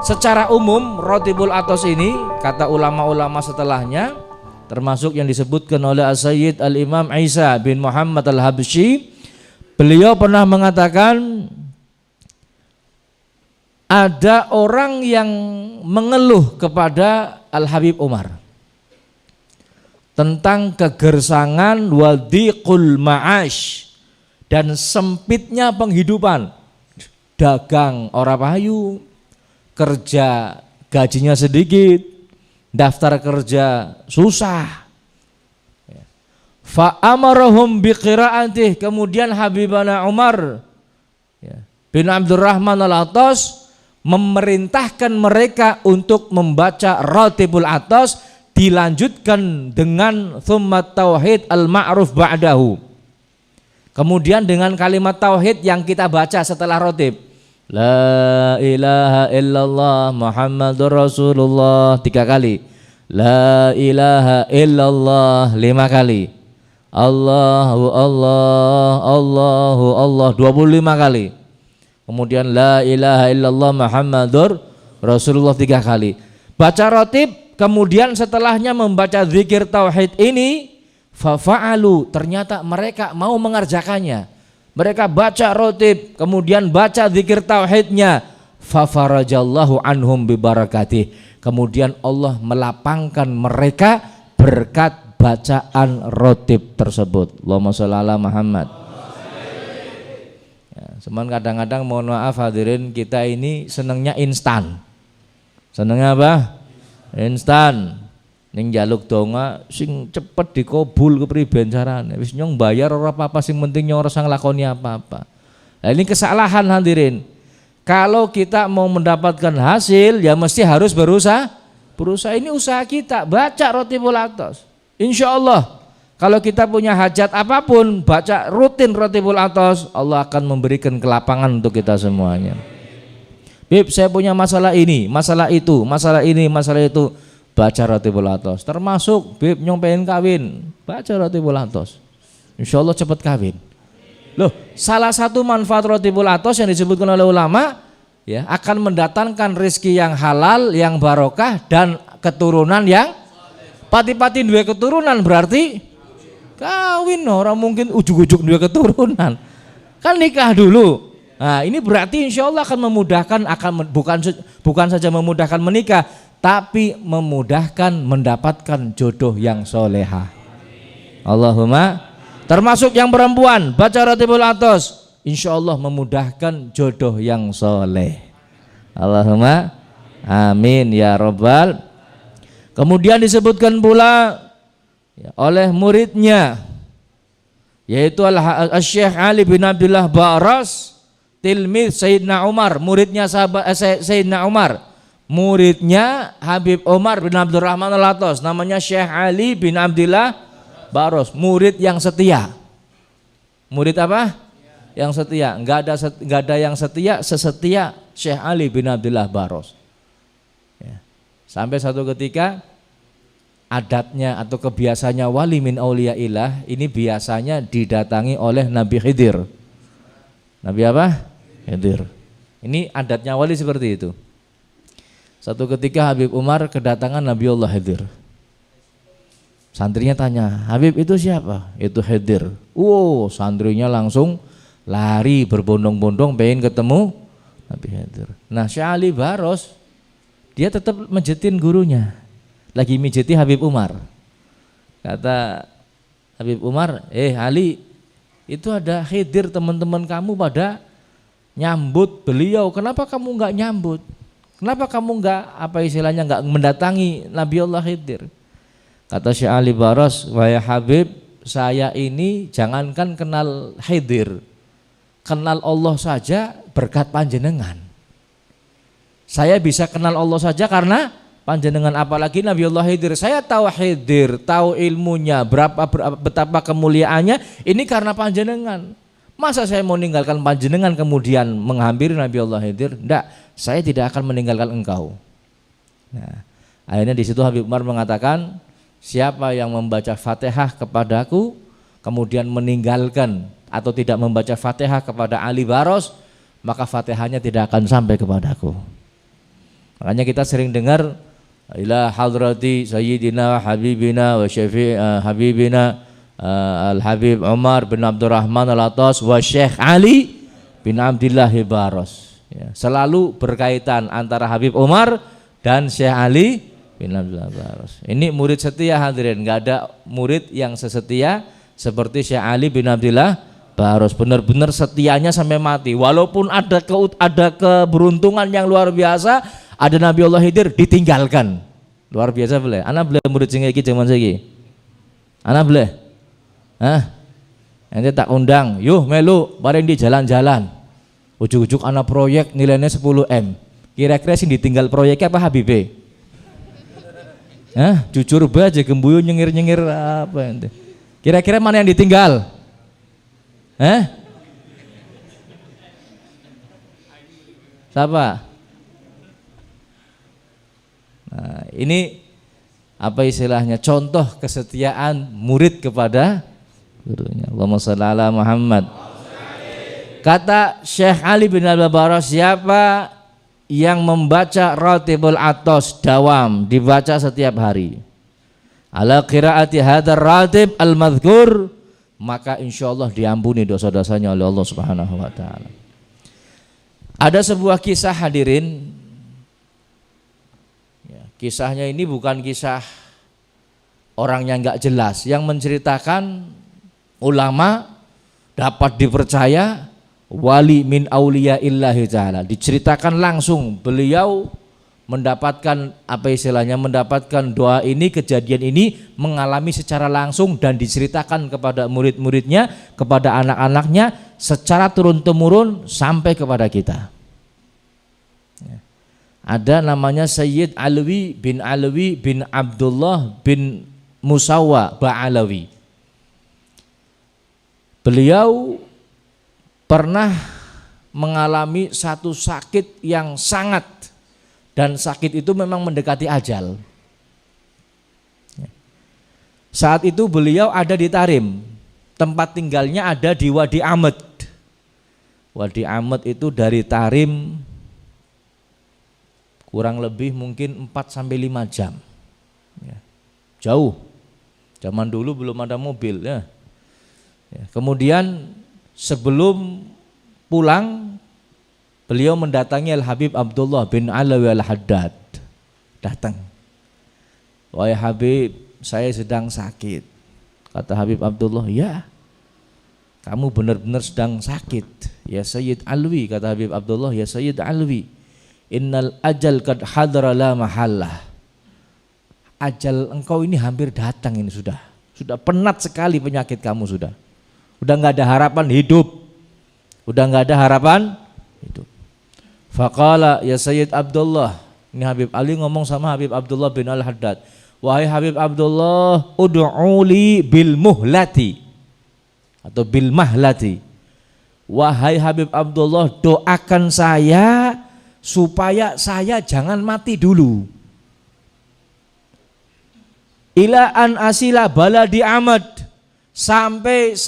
Secara umum Rotibul Atos ini kata ulama-ulama setelahnya, termasuk yang disebutkan oleh As-Sayyid Al-Imam Isa bin Muhammad Al-Habsyi, beliau pernah mengatakan ada orang yang mengeluh kepada Al-Habib Umar tentang kegersangan wadiqul ma'ash dan sempitnya penghidupan. Dagang ora payu, kerja gajinya sedikit, daftar kerja susah. Fa amarahum biqiraatih, kemudian Habibana Umar bin Abdurrahman Al-Atas memerintahkan mereka untuk membaca Ratibul Atas, dilanjutkan dengan tsummat tauhid al-ma'ruf ba'dahu. Kemudian dengan kalimat tauhid yang kita baca setelah Ratib, La ilaha illallah Muhammadur Rasulullah 3 kali, La ilaha illallah 5 kali, Allahu Allah Allahu Allah 25 kali. Kemudian la ilaha illallah Muhammadur Rasulullah 3 kali. Baca Ratib, kemudian setelahnya membaca zikir tauhid ini, fafa'alu, ternyata mereka mau mengerjakannya. Mereka baca Ratib, kemudian baca zikir tauhidnya, fafarajallahu anhum bibarakatih. Kemudian Allah melapangkan mereka berkat bacaan Ratib tersebut. Allahumma sholli ala Muhammad. Cuman kadang-kadang mohon maaf hadirin, kita ini senengnya instan. Senengnya apa? Instan. Ning njaluk donga sing cepet dikabul kepriben carane. Wis nyong bayar ora apa-apa, sing penting nyong ora sang lakoni apa-apa. Nah, ini kesalahan hadirin. Kalau kita mau mendapatkan hasil ya mesti harus berusaha. Berusaha, ini usaha kita. Baca Ratibul Atas. Insyaallah kalau kita punya hajat apapun, baca rutin Ratibul Atas, Allah akan memberikan kelapangan untuk kita semuanya. Bib, saya punya masalah ini, masalah itu, masalah ini, masalah itu. Baca Ratibul Atas. Termasuk Bib nyong pengen kawin, baca Ratibul Atas. Insyaallah cepat kawin. Loh, salah satu manfaat Ratibul Atas yang disebutkan oleh ulama ya, akan mendatangkan rezeki yang halal, yang barokah, dan keturunan yang pati-pati dua keturunan, berarti kawin. Orang mungkin ujuk-ujuk dua keturunan, kan nikah dulu. Nah ini berarti insya Allah akan memudahkan, bukan saja memudahkan menikah, tapi memudahkan mendapatkan jodoh yang solehah. Allahumma. Termasuk yang perempuan baca Ratibul Atas, insya Allah memudahkan jodoh yang soleh. Allahumma amin ya robbal. Kemudian disebutkan pula oleh muridnya, yaitu Syekh Ali bin Abdullah Ba'ras, tilmid Sayyidina Umar, muridnya sahabat Sayyidina Umar, muridnya Habib Umar bin Abdurrahman Al-Atas, namanya Syekh Ali bin Abdullah Ba'ras, murid yang setia. Murid apa? Yang setia. Enggak ada yang setia sesetia Syekh Ali bin Abdullah Ba'ras. Ya. Sampai satu ketika adatnya atau kebiasaannya wali min auliyaillah ini biasanya didatangi oleh Nabi Khidir. Nabi apa? Khidir. Ini adatnya wali seperti itu. Satu ketika Habib Umar kedatangan Nabiullah Khidir. Santrinya tanya, Habib itu siapa? Itu Khidir. Santrinya langsung lari berbondong-bondong pengen ketemu Nabi Khidir. Nah Syekh Ali Ba'ras dia tetap menjetin gurunya, lagi mijiti Habib Umar. Kata Habib Umar, Ali, itu ada Khidir, teman-teman kamu pada nyambut beliau, kenapa kamu nggak nyambut? Kenapa kamu nggak nggak mendatangi Nabiullah Khidir? Kata Syekh Ali Ba'ras, wahai Habib, saya ini jangankan kenal Khidir, kenal Allah saja berkat panjenengan. Saya bisa kenal Allah saja karena panjenengan, apalagi Nabiullah Khidir. Saya tahu Khidir, tahu ilmunya, betapa kemuliaannya, ini karena panjenengan. Masa saya mau meninggalkan panjenengan kemudian menghampiri Nabiullah Khidir? Enggak, saya tidak akan meninggalkan engkau. Nah, akhirnya di situ Habib Umar mengatakan, siapa yang membaca Fatihah kepadaku kemudian meninggalkan atau tidak membaca Fatihah kepada Ali Ba'ras, maka Fatihahnya tidak akan sampai kepadaku. Makanya kita sering dengar ila hadrati sayyidina wa habibina wa syafi' habibina Al-Habib Umar bin Abdurrahman Al-Attas wa Syekh Ali bin Abdillah Baros. Ya, selalu berkaitan antara Habib Umar dan Syekh Ali bin Abdillah Baros. Ini murid setia hadirin, nggak ada murid yang sesetia seperti Syekh Ali bin Abdillah Baros. Benar-benar setianya sampai mati. Walaupun ada keberuntungan yang luar biasa, ada Nabi Allah Khidir ditinggalkan. Luar biasa boleh. Anak boleh murid sing iki zaman saiki. Anak boleh. Nanti tak undang, yuh melu bareng di jalan-jalan. Ujuk-ujuk anak proyek nilainya 10 M. Kira-kira sing ditinggal proyeknya apa Habibe? Jujur aja gembuyu nyengir-nyengir apa ente. Kira-kira mana yang ditinggal? Siapa? Nah, ini apa istilahnya? Contoh kesetiaan murid kepada gurunya. Allahumma shalli ala Muhammad. Kata Syekh Ali bin Abdul Baros, siapa yang membaca Ratibul Atos dawam, dibaca setiap hari, ala qiraati hadar ratib al-madhkur, maka insyaallah diampuni dosa-dosanya oleh Allah Subhanahu wa taala. Ada sebuah kisah hadirin. Ya, kisahnya ini bukan kisah orang yang enggak jelas, yang menceritakan ulama dapat dipercaya, wali min auliya illahi ta'ala, diceritakan langsung beliau mendapatkan apa istilahnya, mendapatkan doa ini, kejadian ini mengalami secara langsung dan diceritakan kepada murid-muridnya, kepada anak-anaknya secara turun-temurun sampai kepada kita. Ada namanya Sayyid Alwi bin Abdullah bin Musawwa Ba'alawi. Beliau pernah mengalami satu sakit yang sangat, dan sakit itu memang mendekati ajal. Saat itu beliau ada di Tarim, tempat tinggalnya ada di Wadi Ahmed. Wadi Ahmed itu dari Tarim kurang lebih mungkin 4-5 jam. Jauh. Zaman dulu belum ada mobil ya. Kemudian sebelum pulang beliau mendatangi Al-Habib Abdullah bin Alawi Al-Haddad. Datang. Wahai Habib, saya sedang sakit. Kata Habib Abdullah, ya kamu benar-benar sedang sakit. Ya Sayyid Alwi, kata Habib Abdullah, ya Sayyid Alwi, innal ajal kad hadara la mahallah. Ajal engkau ini hampir datang ini sudah penat sekali penyakit kamu sudah nggak ada harapan hidup, hidup. Faqala ya Sayyid Abdullah, ini Habib Ali ngomong sama Habib Abdullah bin Al-Haddad, wahai Habib Abdullah, ud'uli bil muhlati atau bil mahlati. Wahai Habib Abdullah, doakan saya supaya saya jangan mati dulu. Ila an asila baladi Ahmad, sampai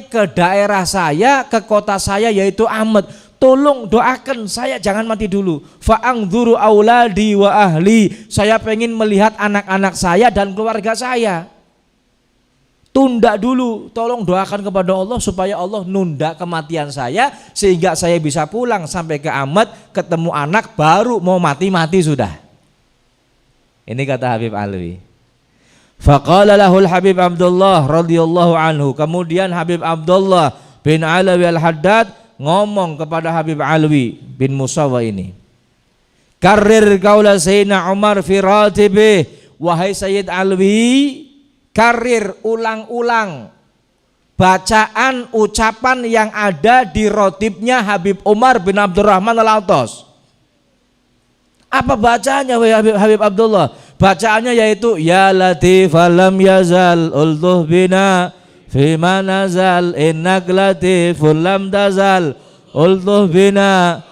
ke daerah saya, ke kota saya yaitu Ahmad. Tolong doakan saya jangan mati dulu. Fa'angdzuru auladi wa ahli, saya pengen melihat anak-anak saya dan keluarga saya. Tunda dulu, tolong doakan kepada Allah supaya Allah nunda kematian saya sehingga saya bisa pulang sampai ke Ahmad, ketemu anak, baru mau mati sudah. Ini kata Habib Alwi. Faqala lahul Habib Abdullah radhiyallahu anhu. Kemudian Habib Abdullah bin Alawi Al-Haddad ngomong kepada Habib Alwi bin Musawwa ini, karir qaula Sayyidina Umar fi ratibih, wahai Sayyid Alwi, karir ulang-ulang bacaan ucapan yang ada di rotibnya Habib Umar bin Abdurrahman Al-Attas. Apa bacaannya wahai Habib Abdullah? Bacaannya yaitu ya latif lam yazal ultuh bina fima nazal innak latiful lam tazal ultuh bina.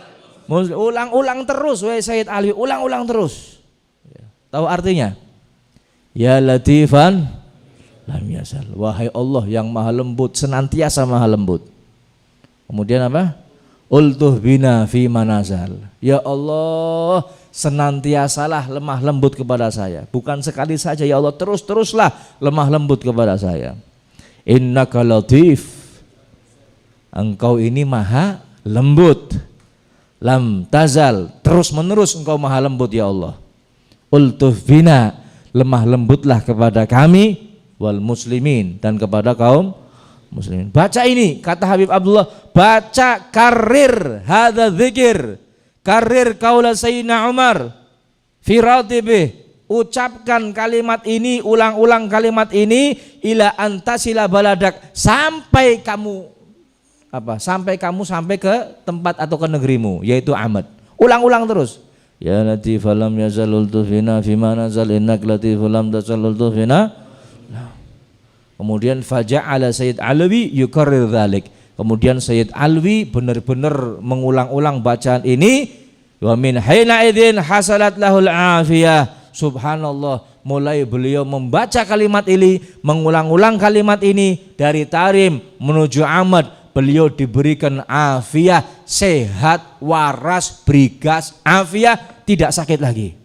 Ulang-ulang terus wahai Sayyid Ali, ulang-ulang terus. Tahu artinya? Ya latifan lam yazal, wahai Allah yang maha lembut, senantiasa maha lembut. Kemudian apa? ultuh bina fi manazal. Ya Allah, senantiasalah lemah lembut kepada saya. Bukan sekali saja ya Allah, terus-teruslah lemah lembut kepada saya. Innaka latif, engkau ini maha lembut. Lam tazal, terus menerus engkau maha lembut ya Allah. Ultuh bina, lemah lembutlah kepada kami wal muslimin, dan kepada kaum muslimin. Baca ini, kata Habib Abdullah, baca karir hadza dzikir, karir qaula Sayyidina Umar fi ratibih, ucapkan kalimat ini, ulang-ulang kalimat ini, ila antasila baladak, sampai kamu sampai ke tempat atau ke negerimu, yaitu Ahmad. Ulang-ulang terus. Ya latif lam yazalul tufina fi manazal innak latiful lam tazalul tufina. Kemudian faja'ala Sayyid Alwi yukarrir dzalik. Kemudian Sayyid Alwi benar-benar mengulang-ulang bacaan ini. Wa min haina idzin hasalat lahul afiyah. Subhanallah, mulai beliau membaca kalimat ini, mengulang-ulang kalimat ini dari Tarim menuju Ahmad, beliau diberikan afiyah, sehat, waras, brigas, afiyah, tidak sakit lagi.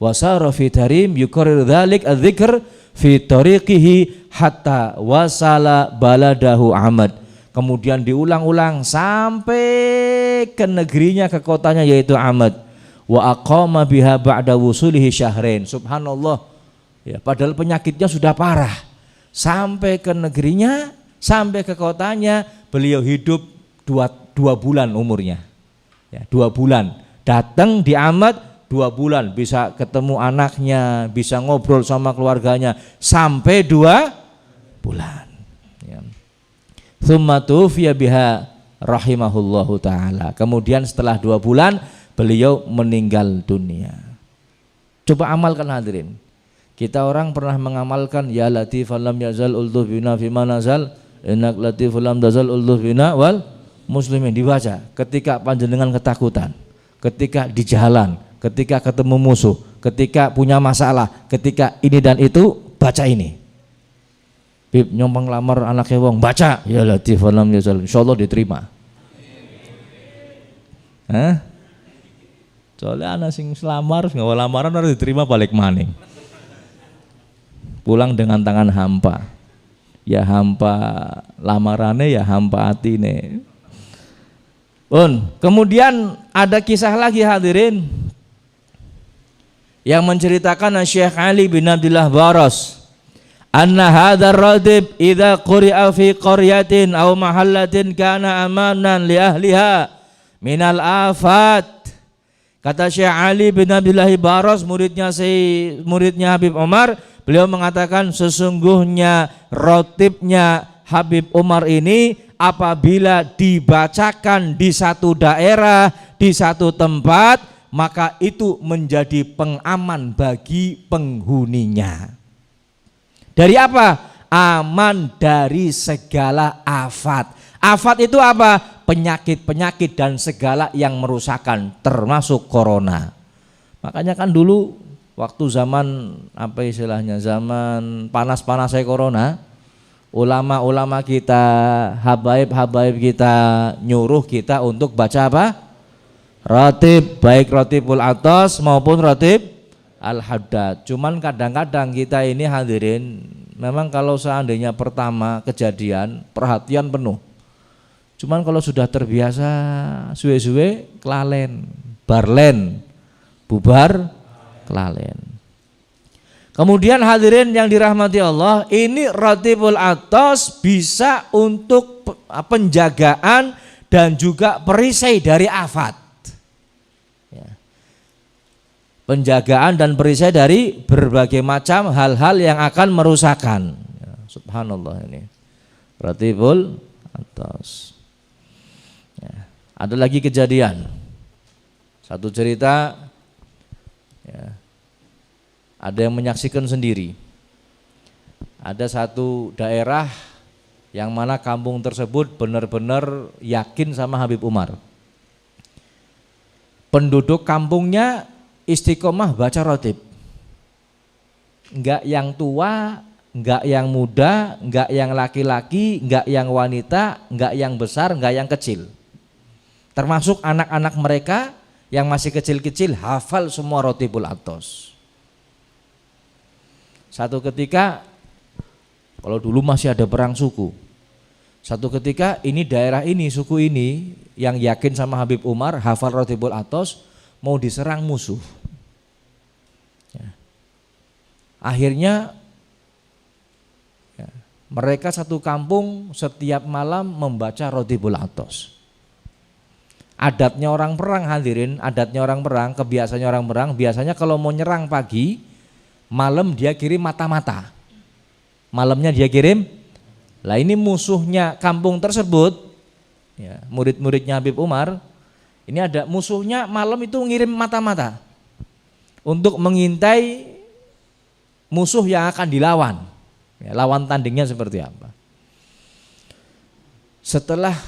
Wasara fi Tarim yukarrir dzalik adzikr fi tariqihi hatta wasala baladahu Ahmad. Kemudian diulang-ulang sampai ke negerinya, ke kotanya, yaitu Ahmad. Wa aqama biha ba'da wusulihi syahrain. Subhanallah, ya, padahal penyakitnya sudah parah. Sampai ke negerinya, sampai ke kotanya, beliau hidup dua bulan umurnya, ya, 2 bulan. Datang di Ahmad 2 bulan, bisa ketemu anaknya, bisa ngobrol sama keluarganya sampai 2 bulan. Ya. Tsumma tufiya biha rahimahullahu taala. Kemudian setelah 2 bulan beliau meninggal dunia. Coba amalkan hadirin. Kita orang pernah mengamalkan ya latif lam yazal ultuh bina fi manazal innak latif lam tazal ultuh bina wal muslimin, dibaca ketika panjenengan ketakutan, ketika di jalan, ketika ketemu musuh, ketika punya masalah, ketika ini dan itu, baca ini. Bib nyompang lamar anaknya wong, baca ya latif lam yazal, insyaallah diterima. Soalnya anak sing selamar nggak lamaran harus diterima balik maning. Pulang dengan tangan hampa. Ya hampa lamarannya, ya hampa atine. Kemudian ada kisah lagi hadirin yang menceritakan Syekh Ali bin Abdullah Baras, anna hadzal radib idza quri'a fi qaryatin aw mahallatin kana amanan li ahliha minal afat. Kata Syekh Ali bin Abdullah Baras, muridnya Habib Umar, beliau mengatakan sesungguhnya rotibnya Habib Umar ini apabila dibacakan di satu daerah, di satu tempat, maka itu menjadi pengaman bagi penghuninya. Dari apa? Aman dari segala afat. Afat itu apa? Penyakit-penyakit dan segala yang merusakkan, termasuk corona. Makanya kan dulu waktu zaman apa istilahnya, zaman panas-panasnya corona, ulama-ulama kita, habaib-habaib kita nyuruh kita untuk baca apa? Ratib, baik ratibul atas maupun ratib al-haddad. Cuman kadang-kadang kita ini hadirin, memang kalau seandainya pertama kejadian perhatian penuh. Cuman kalau sudah terbiasa suwe-suwe kelalen, barlen, bubar kelalen. Kemudian hadirin yang dirahmati Allah, ini ratibul atas bisa untuk penjagaan dan juga perisai dari afat. Ya. Penjagaan dan perisai dari berbagai macam hal-hal yang akan merusakkan. Ya, subhanallah, ini ratibul atas. Ya. Ada lagi kejadian, satu cerita, ya, ada yang menyaksikan sendiri. Ada satu daerah yang mana kampung tersebut benar-benar yakin sama Habib Umar. Penduduk kampungnya istiqomah baca rotib. Enggak yang tua, enggak yang muda, enggak yang laki-laki, enggak yang wanita, enggak yang besar, enggak yang kecil. termasuk anak-anak mereka yang masih kecil-kecil hafal semua Rotibul Atos. Satu ketika, kalau dulu masih ada perang suku, satu ketika ini daerah ini, suku ini yang yakin sama Habib Umar hafal Rotibul Atos mau diserang musuh. Ya. Akhirnya ya, mereka satu kampung setiap malam membaca Rotibul Atos. Adatnya orang perang, hadirin, adatnya orang perang, kebiasaannya orang perang, biasanya kalau mau nyerang pagi, malam dia kirim mata-mata. Malamnya dia kirim. Lah ini musuhnya kampung tersebut, ya, murid-muridnya Habib Umar, ini ada musuhnya malam itu ngirim mata-mata untuk mengintai musuh yang akan dilawan. Ya, lawan tandingnya seperti apa. Setelah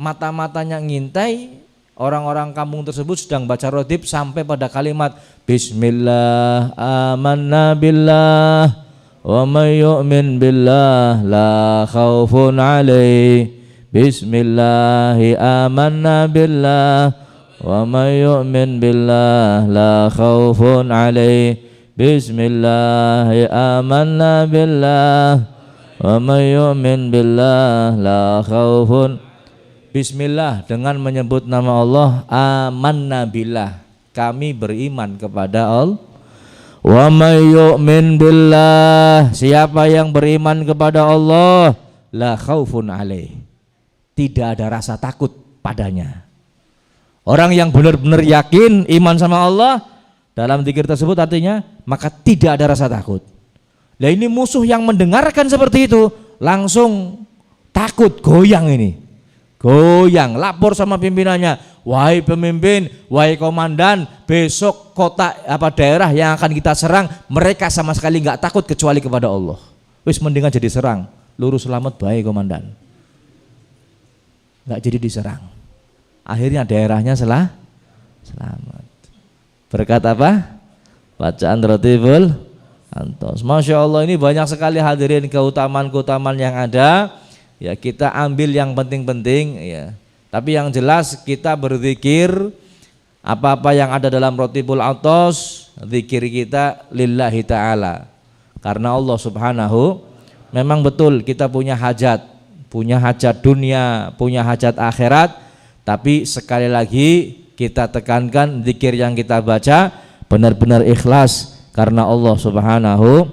mata-matanya ngintai, orang-orang kampung tersebut sedang baca rotib sampai pada kalimat Bismillah amanna billah wa may yu'min billah la khaufun alaih. Bismillah amanna billah wa may yu'min billah la khaufun alaih. Bismillah amanna billah wa may yu'min billah la khaufun. Bismillah, dengan menyebut nama Allah, amanna billah, kami beriman kepada Allah. Wa may yu'min billah, siapa yang beriman kepada Allah, la khaufun alaih, tidak ada rasa takut padanya. Orang yang benar-benar yakin iman sama Allah, dalam zikir tersebut artinya maka tidak ada rasa takut. Nah ini musuh yang mendengarkan seperti itu langsung takut, goyang ini. Goyang, lapor sama pimpinannya, wahai pemimpin, wahai komandan, besok kota daerah yang akan kita serang, mereka sama sekali nggak takut kecuali kepada Allah. Wis mendingan jadi serang, lurus selamat baik komandan. Nggak jadi diserang. Akhirnya daerahnya selamat. Berkat apa? Bacaan Rotibul Atos. Masya Allah, ini banyak sekali hadirin keutamaan-keutamaan yang ada. Ya kita ambil yang penting-penting ya. Tapi yang jelas kita berzikir apa-apa yang ada dalam Rotibul Atos, zikir kita lillahi ta'ala. Karena Allah Subhanahu, memang betul kita punya hajat dunia, punya hajat akhirat, tapi sekali lagi kita tekankan zikir yang kita baca benar-benar ikhlas karena Allah Subhanahu